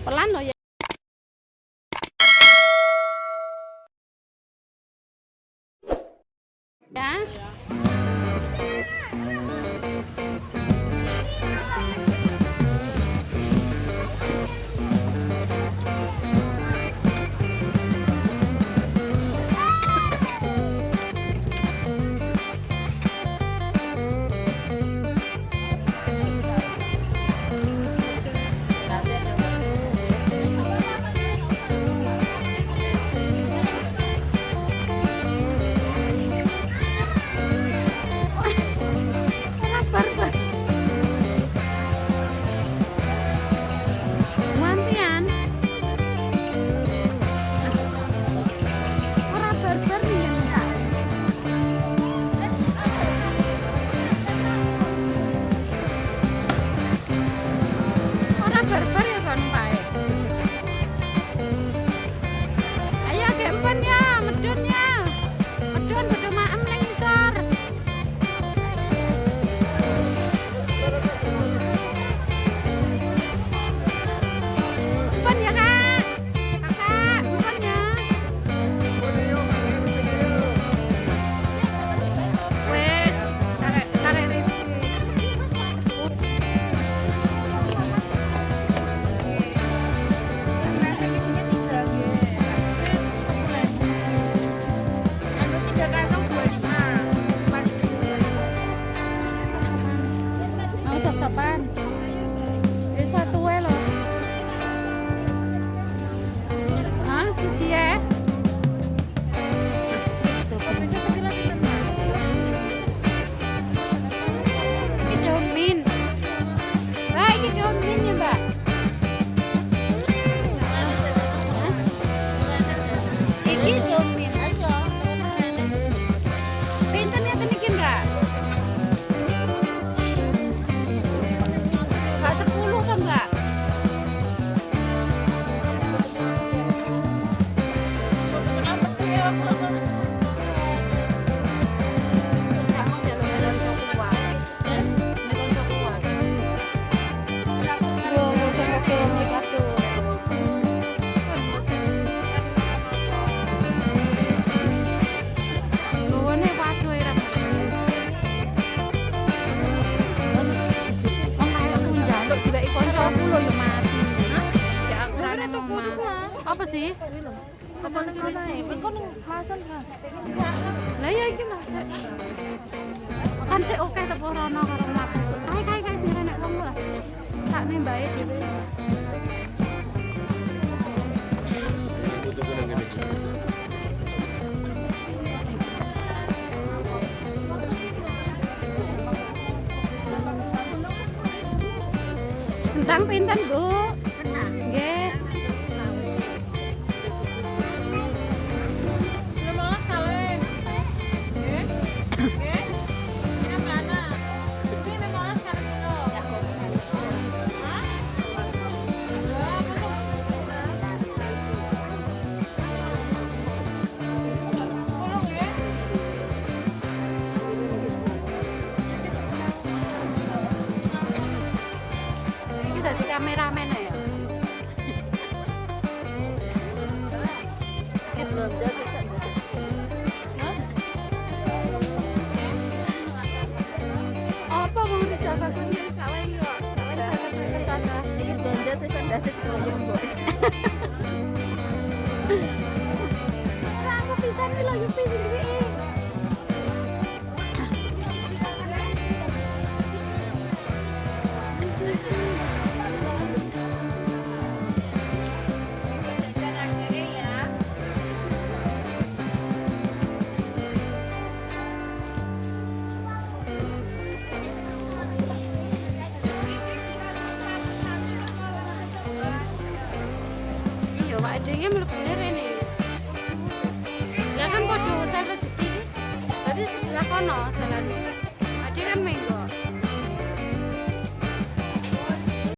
Pelan loh ya. Ya. Barbar ya kan Pak. Ayo gempan ya, medun ya. Medun kudu maem ning ngisor. Gempan ya Kak. Kakak, gempan ya. Wes, karek review. Sop-sopan. Wis satu wae lho. Hah, siji ya. Bisa segera diterima. Iki daun mint. Mbak, iki daun mint ya, Mbak. Iki daun mint aja. Pinten ya iki, Mbak? 10 kan Mbak? Apa sih? Apa ning kene? Engko ning Macan kan. Lah ya iki Mas. Kan sik oke tepo rono karo mlaku. Kae sing renek wong lah. Sakne mbae dhewe. Tentang pinten, Bu? Nggih. Dadi kameramen ya. Belanja cocok. Apa mau dicoba sendiri wis tak wae yo. Tak wae sakit-sakit saja. Iki belanja cocok ndasit ngomong, Mbok. Lah aku pisan iki lho Yupi sing duweke. Pak Adenya mlebune rene. Lah kan padha utar rezeki iki. Berarti sebelah kono dalane.